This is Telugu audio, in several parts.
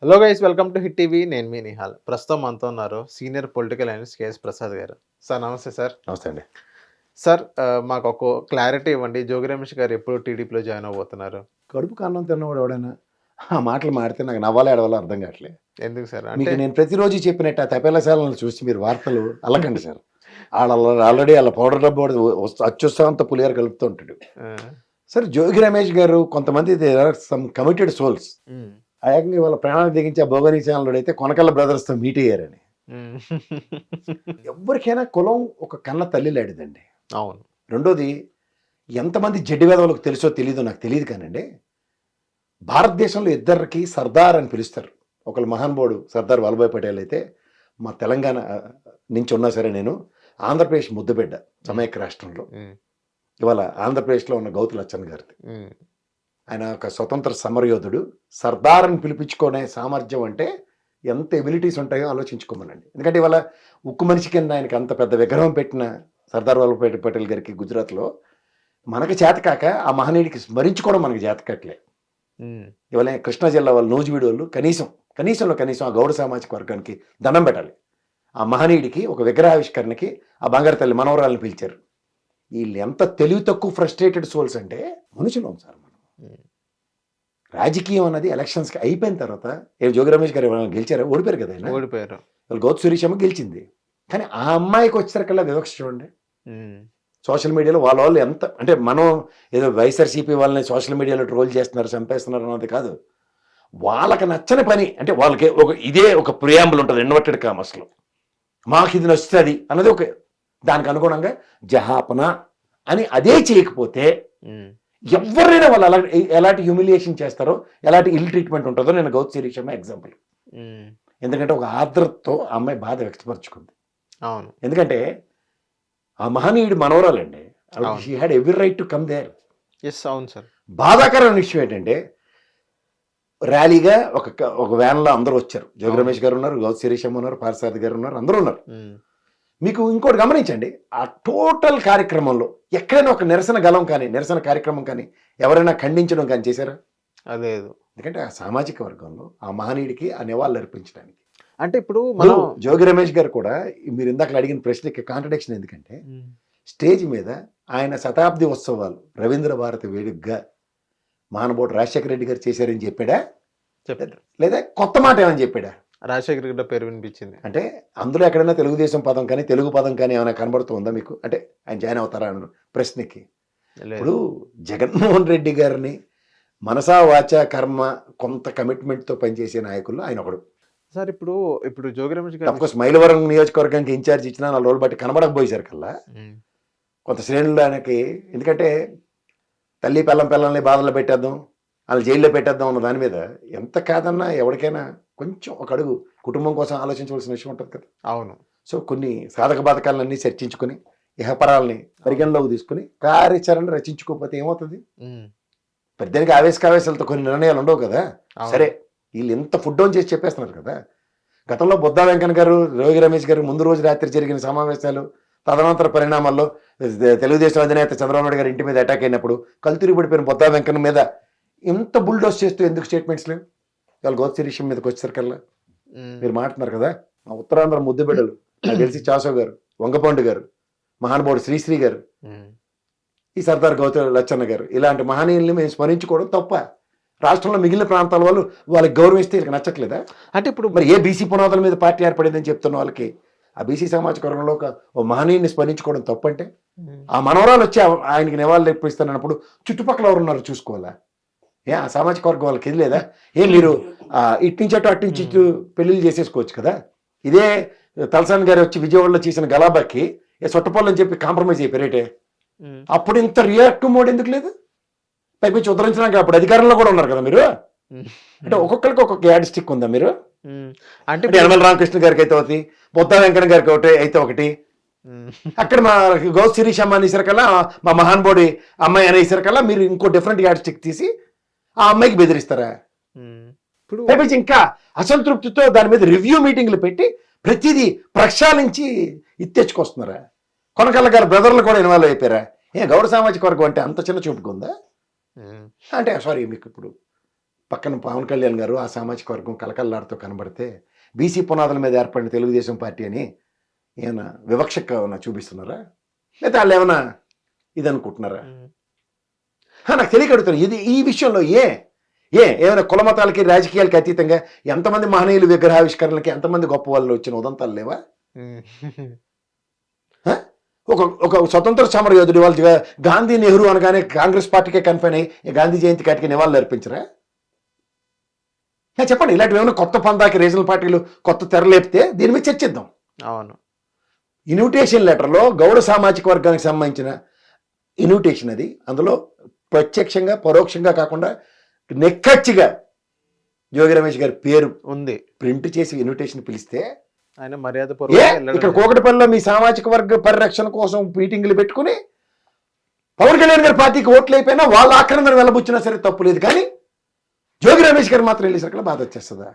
Hello guys, welcome to hit TV. నేను మీ నిహాల్. ప్రస్తుతం మనతో ఉన్నారు senior political analyst KS Prasad గారు. సార్ నమస్తే సార్. నమస్తే అండి. సార్ మాకు ఒక క్లారిటీ ఇవ్వండి. జోగి రమేష్ గారు ఎప్పుడు టీడీపీలో జాయిన్ అవబోతున్నారు? కడుపు కన్నం తిన్నవాడు ఎవడైనా ఆ మాటలు మాడితే నాకు నవ్వాలో ఏడవాలో అర్థం కావట్లేదు. ఎందుకు సార్? మీకు అంటే నేను ప్రతిరోజు చెప్పినట్టు ఆ తపేలశాలను చూసి మీరు వార్తలు అల్లకండి సార్. ఆల్రెడీ వాళ్ళ పౌడర్ డబ్బు అత్యుత్సాహంత పులిహార కలుపుతూ ఉంటాడు ఆ, సార్. జోగి రమేష్ గారు కొంతమంది సమ్ కమిటెడ్ సోల్స్ ఉమ్, ఏకంగా వాళ్ళ ప్రాణాలు దిగించి ఆ భోగనీ ఛానల్ అయితే కొనకల్ల బ్రదర్స్తో మీట్ అయ్యారని. ఉమ్. ఎవరికైనా కులం ఒక కన్న తల్లి లాంటిదండి. అవును. రెండోది, ఎంతమంది జడ్డి వేదవులకు తెలుసో తెలీదో నాకు తెలియదు కానండి, భారతదేశంలో ఇద్దరికి సర్దార్ అని పిలుస్తారు. ఒకళ్ళు మహానుభావుడు సర్దార్ వల్లభాయ్ పటేల్ అయితే, మా తెలంగాణ నుంచి ఉన్నా సరే నేను ఆంధ్రప్రదేశ్ ముద్దుబిడ్డ సమైక్య రాష్ట్రంలో. ఉమ్, ఇవాళ ఆంధ్రప్రదేశ్లో ఉన్న గౌతు లచ్చన్ గారిది. ఉమ్, ఆయన ఒక స్వతంత్ర సమరయోధుడు. సర్దార్ అని పిలిపించుకునే సామర్థ్యం అంటే ఎంత ఎబిలిటీస్ ఉంటాయో ఆలోచించుకోమనండి. ఎందుకంటే ఇవాళ ఉక్కు మనిషి కింద ఆయనకి అంత పెద్ద విగ్రహం పెట్టిన సర్దార్ వల్లభాయ్ పటేల్ గారికి గుజరాత్లో మనకి చేతకాక ఆ మహనీయుడికి స్మరించుకోవడం మనకి చేతకట్లే. ఉమ్, ఇవాళ కృష్ణా జిల్లా వాళ్ళు నూజివీడు వాళ్ళు కనీసంలో కనీసం ఆ గౌడ సామాజిక వర్గానికి దండం పెట్టాలి. ఆ మహనీయుడికి ఒక విగ్రహావిష్కరణకి ఆ బంగారు తల్లి మనవరాలను పిలిచారు. వీళ్ళు ఎంత తెలివి తక్కువ ఫ్రస్ట్రేటెడ్ సోల్స్ అంటే మనుషులం సార్ మనం. ఉమ్. రాజకీయం అన్నది ఎలక్షన్స్కి అయిపోయిన తర్వాత జోగి రమేష్ గారు ఎవరైనా గెలిచారా? ఓడిపోయారు కదా ఆయన. ఓడిపోయారు. వాళ్ళు గౌతు సురేషమ్మ గెలిచింది. కానీ ఆ అమ్మాయికి వచ్చేసరికల్లా వివక్ష చూడండి. ఉమ్, సోషల్ మీడియాలో వాళ్ళు ఎంత అంటే, మనం ఏదో వైఎస్ఆర్సీపీ వాళ్ళని సోషల్ మీడియాలో ట్రోల్ చేస్తున్నారు, చంపేస్తున్నారు అన్నది కాదు. వాళ్ళకి నచ్చని పని అంటే వాళ్ళకి ఇదే ఒక ప్రియాంబుల్ ఉంటుంది ఇన్వర్టెడ్ కామర్స్లో. మాకు ఇది నచ్చుతుంది అన్నది ఒక దానికి అనుగుణంగా జహాపన అని అదే చేయకపోతే ఉమ్, ఎవరైనా వాళ్ళు ఎలాంటి హ్యూమిలియేషన్ చేస్తారో, ఎలాంటి ఇల్ ట్రీట్మెంట్ ఉంటుందో నేను గౌతు శిరీషమ్మ ఎగ్జాంపుల్. ఉమ్. ఎందుకంటే ఒక ఆర్ద్రతతో ఆ అమ్మాయి బాధ వ్యక్తపరుచుకుంది. అవును. ఎందుకంటే ఆ మహనీయుడు మనవరాలండి. అవును. She had every right to come there. Yes, అవును సార్. బాధాకరమైన విషయం ఏంటంటే, ర్యాలీగా ఒక వ్యాన్లో అందరూ వచ్చారు. జోగి రమేష్ గారు ఉన్నారు, గౌతు శిరీషమ్మ ఉన్నారు, పార్సాద్ గారు ఉన్నారు, అందరూ ఉన్నారు. ఉమ్, మీకు ఇంకోటి గమనించండి, ఆ టోటల్ కార్యక్రమంలో ఎక్కడైనా ఒక నిరసన గలం కానీ, నిరసన కార్యక్రమం కానీ ఎవరైనా ఖండించడం కానీ చేశారా? అదేదు. ఎందుకంటే ఆ సామాజిక వర్గంలో ఆ మహనీయుడికి ఆ నివాళులు అర్పించడానికి. అంటే ఇప్పుడు మనం జోగి రమేష్ గారు కూడా మీరు ఇందాక అడిగిన ప్రశ్నకి కాంట్రడిక్షన్ ఎందుకంటే, ఉమ్, స్టేజ్ మీద ఆయన శతాబ్ది ఉత్సవాలు రవీంద్ర భారతి వేడుకగా మహానుభావుడు రాజశేఖర రెడ్డి గారు చేశారని చెప్పాడా, చెప్పారు. లేదా కొత్త మాట ఏమని చెప్పాడా? రాజశేఖర్ గారి పేరు వినిపించింది. అంటే అందులో ఎక్కడైనా తెలుగుదేశం పదం కానీ తెలుగు పదం కానీ ఏమైనా కనబడుతుందా మీకు? అంటే ఆయన జాయిన్ అవుతారా అన్న ప్రశ్నకి. లేదు. ఇప్పుడు జగన్మోహన్ రెడ్డి గారిని మనసా వాచా కర్మ కొంత కమిట్మెంట్తో పనిచేసే నాయకుల్లో ఆయన ఒకడు. సార్ ఇప్పుడు జోగి రమేష్ గారు అఫ్కోర్స్ మైలవరం నియోజకవర్గానికి ఇన్ఛార్జ్ ఇచ్చినా 4 రోజులు బట్టి కనబడకపోయేసరి కల్లా ఉమ్, కొంత శ్రేణులు ఆయనకి, ఎందుకంటే తల్లి పిల్లల్ని బాధల్లో పెట్టేద్దాం, వాళ్ళు జైల్లో పెట్టేద్దాం అన్న దాని మీద ఎంత కాదన్నా ఎవరికైనా కొంచెం ఒక అడుగు కుటుంబం కోసం ఆలోచించవలసిన విషయం ఉంటుంది కదా. అవును. సో కొన్ని సాధక బాధకాలన్నీ చర్చించుకుని ఇహపరాలని పరిగణలోకి తీసుకుని కార్యాచరణ రచించుకోకపోతే ఏమవుతుంది? ఉమ్, పెద్దనికి ఆవేశాలతో కొన్ని నిర్ణయాలు ఉండవు కదా. అవును. సరే, వీళ్ళు ఎంత ఫుడ్ డౌన్ చేసి చెప్పేస్తున్నారు కదా. గతంలో బొద్దా వెంకన్న గారు, జోగి రమేష్ గారు ముందు రోజు రాత్రి జరిగిన సమావేశాలు, తదనంతర పరిణామాల్లో తెలుగుదేశం అధినేత చంద్రబాబు నాయుడు గారి ఇంటి మీద అటాక్ అయినప్పుడు కలుతురి పడిపోయిన బొద్దా వెంకన్న మీద ఇంత బుల్డోస్ చేస్తూ ఎందుకు స్టేట్మెంట్స్ లేవు? ఇవాళ గౌతు శిరీషం మీదకి వచ్చేసరికల్లా ఉమ్, మీరు మాట్లాడుతున్నారు కదా. మా ఉత్తరాంధ్ర ముద్దు బిడ్డలు నాకు తెలిసి చాసో గారు, వంగపండు గారు, మహానుభావుడు శ్రీశ్రీ గారు, ఉమ్, ఈ సర్దార్ గౌతు లచ్చన్న గారు, ఇలాంటి మహనీయుల్ని మేము స్మరించుకోవడం తప్ప రాష్ట్రంలో మిగిలిన ప్రాంతాల వాళ్ళు వాళ్ళకి గౌరవిస్తే వీళ్ళకి నచ్చట్లేదా? అంటే ఇప్పుడు మరి ఏ బీసీ పునాదుల మీద పార్టీ ఏర్పడిందని చెప్తున్న వాళ్ళకి ఆ బీసీ సామాజిక వర్గంలో ఓ మహనీయుని స్మరించుకోవడం తప్పంటే, ఉమ్, ఆ మనవరాలు వచ్చి ఆయనకి నివాళులు ఎప్పిస్తానన్నప్పుడు చుట్టుపక్కల ఎవరు ఉన్నారు చూసుకోవాలా? ఆ సామాజిక వర్గం వాళ్ళకి ఇది లేదా? మీరు ఇటు నుంచి అటు పెళ్లిళ్ళు చేసేసుకోవచ్చు కదా. ఇదే తలసాని గారు వచ్చి విజయవాడలో చేసిన గలాబాకి సొట్టపల్లని చెప్పి కాంప్రమైజ్ అయిపోయారేటే. ఉమ్, అప్పుడు ఇంత రియాక్టివ్ మోడ్ ఎందుకు లేదు? పైపించి ఉద్ధరించడానికి అప్పుడు అధికారంలో కూడా ఉన్నారు కదా మీరు. ఉమ్, అంటే ఒక్కొక్కరికి ఒక్కొక్క యాడ్ స్టిక్ ఉందా మీరు? ఉమ్. అంటే అంటే ఇప్పుడు- యనమల రామకృష్ణ గారికి అయితే ఒకటి, బొత్తా వెంకన్న గారికి ఒకటి అయితే ఒకటి, ఉమ్, అక్కడ మా గౌతు శిరీషమ్మ అనేసరికల్లా, మా మహాన్బోడి అమ్మాయి అనేసరికల్లా మీరు ఇంకో డిఫరెంట్ యాడ్ స్టిక్ తీసి ఆ అమ్మాయికి బెదిరిస్తారా? ఉమ్. ఇప్పుడు పైపించి ఇంకా అసంతృప్తితో దాని మీద రివ్యూ మీటింగ్లు పెట్టి ప్రతిదీ ప్రక్షాళించి తెచ్చుకొస్తున్నారా? కొనకళ్ళ గారి బ్రదర్లు కూడా ఇన్వాల్వ్ అయిపోయారా? గౌడ సామాజిక వర్గం అంటే అంత చిన్న చూపుకుందా? ఉమ్, అంటే సారీ, మీకు ఇప్పుడు పక్కన పవన్ కళ్యాణ్ గారు ఆ సామాజిక వర్గం కలకల్లాడుతూ కనబడితే బీసీ పునాదుల మీద ఏర్పడిన తెలుగుదేశం పార్టీ అని ఏమైనా వివక్షగా ఏమైనా చూపిస్తున్నారా, లేదా వాళ్ళు ఏమైనా ఇది అనుకుంటున్నారా? నాకు తెలియకడుతున్నా ఇది ఈ విషయంలో ఏమైనా కుల మతాలకి రాజకీయాలకి అతీతంగా ఎంతమంది మహనీయులు విగ్రహావిష్కరణలకి ఎంతమంది గొప్ప వాళ్ళు వచ్చిన ఉదంతాలు లేవా? ఒక స్వతంత్ర సమర యోధుడు వాళ్ళు గాంధీ నెహ్రూ అనగానే కాంగ్రెస్ పార్టీకే కన్ఫైన్ అయ్యి గాంధీ జయంతి కాటికి నివాళులు అర్పించరా? చెప్పండి, ఇలాంటివి ఏమైనా కొత్త పందాకి రీజనల్ పార్టీలు కొత్త తెరలేపితే దీని మీద చర్చిద్దాం. అవును, ఇన్విటేషన్ లెటర్లో గౌడ సామాజిక వర్గానికి సంబంధించిన ఇన్విటేషన్ అది, అందులో ప్రత్యక్షంగా పరోక్షంగా కాకుండా నెక్కచ్చిగా జోగి రమేష్ గారి పేరు ఉంది, ప్రింట్ చేసి ఇన్విటేషన్ పిలిస్తే ఆయన మర్యాద ఇక్కడ కోకటపల్లిలో మీ సామాజిక వర్గ పరిరక్షణ కోసం మీటింగ్లు పెట్టుకుని పవన్ కళ్యాణ్ గారి పార్టీకి ఓట్లు అయిపోయినా వాళ్ళ ఆక్రమణ వెళ్ళబుచ్చినా సరే తప్పు లేదు, కానీ జోగి రమేష్ గారు మాత్రం వెళ్ళేసరికి బాధ వచ్చేస్తుందా?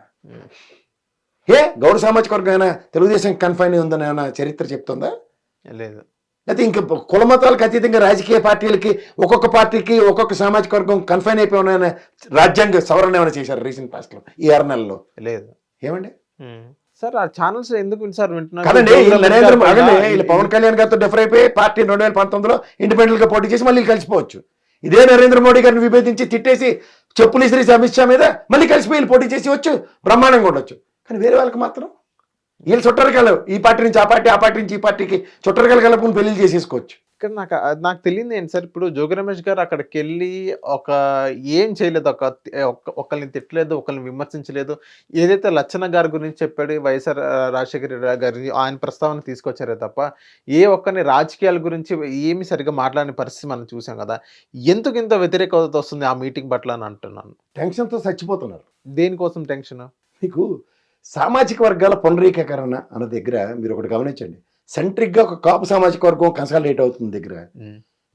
గౌడ సామాజిక వర్గం అయినా తెలుగుదేశం కన్ఫైన్ అయి ఉందని ఏమైనా చరిత్ర చెప్తుందా? లేదు. అయితే ఇంక కుల మతాలకు అతీతంగా రాజకీయ పార్టీలకి ఒక్కొక్క పార్టీకి ఒక్కొక్క సామాజిక వర్గం కన్ఫైన్ అయిపోయిన రాజ్యాంగ సవరణ ఏమైనా చేశారు రీసెంట్ పాస్ట్ లో ఈ 6 నెలల్లో? లేదు. ఏమండి సార్ ఆ ఛానల్స్ ఎందుకు సార్ వింటున్నారు? కదండి, వీళ్ళు పవన్ కళ్యాణ్ గారితో డిఫర్ అయిపోయి పార్టీ 2019లో ఇండిపెండెంట్ గా పోటీ చేసి మళ్ళీ కలిసిపోవచ్చు. ఇదే నరేంద్ర మోడీ గారిని విభేదించి తిట్టేసి చెప్పులు ఇసిరేసి అమిత్ షా మీద మళ్ళీ కలిసిపోయి వీళ్ళు పోటీ చేసి వచ్చు, బ్రహ్మాండంగా ఉండొచ్చు. కానీ వేరే వాళ్ళకి మాత్రం వీళ్ళు చుట్టరికలు ఈ పార్టీ నుంచి ఆ పార్టీ నుంచి ఈ పార్టీకి చుట్టరికలు కలుపుకుని పెళ్లి చేసేసుకోవచ్చు. ఇక్కడ నాకు తెలియదు ఏంటి సార్, ఇప్పుడు జోగి రమేష్ గారు అక్కడికి వెళ్ళి ఏం చేయలేదు, ఒకరిని తిట్టలేదు, ఒకరిని విమర్శించలేదు. ఏదైతే లచ్చన్న గారి గురించి చెప్పాడు, వైఎస్ఆర్ రాజశేఖర గారి ఆయన ప్రస్తావన తీసుకొచ్చారే తప్ప ఏ ఒక్కరిని రాజకీయాల గురించి ఏమి సరిగ్గా మాట్లాడిన పరిస్థితి మనం చూసాం కదా. ఎందుకు ఇంత వ్యతిరేకత వస్తుంది ఆ మీటింగ్ పట్ల అని అంటున్నాను. టెన్షన్తో చచ్చిపోతున్నారు. దేనికోసం టెన్షన్? మీకు సామాజిక వర్గాల పునరీకరణ అన్న దగ్గర మీరు ఒకటి గమనించండి. సెంట్రిక్ గా ఒక కాపు సామాజిక వర్గం కన్సాలిడేట్ అవుతుంది దగ్గర,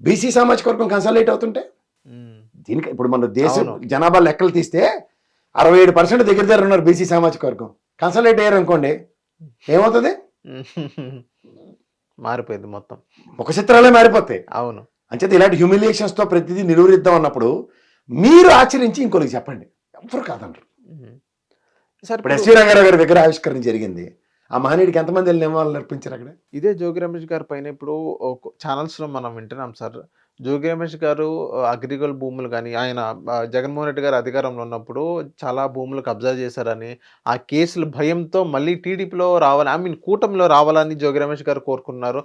బీసీ సామాజిక వర్గం కన్సాలిడేట్ అవుతుంటే దీనికి ఇప్పుడు మన దేశం జనాభా లెక్కలు తీస్తే 67% దగ్గర ఉన్నారు బీసీ సామాజిక వర్గం. కన్సాలిడేట్ అయ్యారు అనుకోండి, ఏమవుతుంది? మారిపోయింది మొత్తం, ఒక చిత్రాలే మారిపోతాయి. అవును. అంచేత ఇలాంటి హ్యూమిలియేషన్స్ తో ప్రతిదీ నిలువరిద్దాం అన్నప్పుడు మీరు ఆచరించి ఇంకొకరికి చెప్పండి, ఎవరు కాదంటారు. ఇప్పుడు ఎస్వీ రంగారావు గారి విగ్రహ ఆవిష్కరణ జరిగింది, ఆ మహనీయుడికి ఎంతమంది నివాళులు అర్పించారు అక్కడ? ఇదే జోగి రమేష్ గారి పైన ఇప్పుడు ఛానల్స్లో మనం వింటున్నాం సార్. జోగి రమేష్ గారు అగ్రికల్చర్ భూములు కానీ ఆయన జగన్మోహన్ రెడ్డి గారు అధికారంలో ఉన్నప్పుడు చాలా భూములు కబ్జా చేశారని, ఆ కేసుల భయంతో మళ్ళీ టీడీపీలో రావాలి, కూటమిలో రావాలని జోగి రమేష్ గారు కోరుకున్నారు,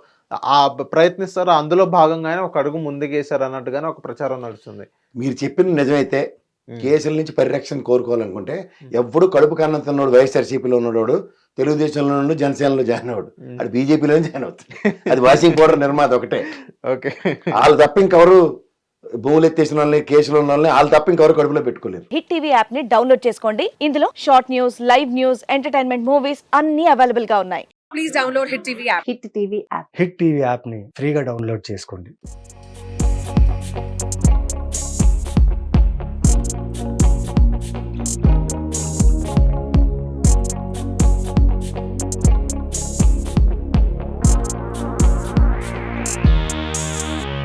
ఆ ప్రయత్నిస్తారు. అందులో భాగంగానే ఒక అడుగు ముందుకేశారు అన్నట్టుగానే ఒక ప్రచారం నడుస్తుంది. మీరు చెప్పిన నిజమైతే కేసుల నుంచి పరిరక్షణ కోరుకోవాలనుకుంటే ఎప్పుడు కడుపు కన్నంతున్నాడు వైఎస్ఆర్సీపీలో ఉన్నాడు, తెలుగుదేశంలో నుండి జనసేనలో జాయిన్ అవ్వడు, అది బీజేపీలో జాయిన్ అవుతుంది. అది వాషింగ్ పౌడర్ నిర్మాత ఒకటే. ఓకే, వాళ్ళు తప్ప ఇంకెవరు భూములు ఎత్తేసిన వాళ్ళని కేసులో ఉన్న వాళ్ళని వాళ్ళు తప్ప ఇంకెవరు కడుపులో పెట్టుకోలేరు. హిట్ టీవీ యాప్ ని డౌన్లోడ్ చేసుకోండి. ఇందులో short news, live news, entertainment movies అన్ని అవైలబుల్ గా ఉన్నాయి. Please download hit TV app. Hit TV app hit TV యాప్ని ఫ్రీగా డౌన్లోడ్ చేసుకోండి.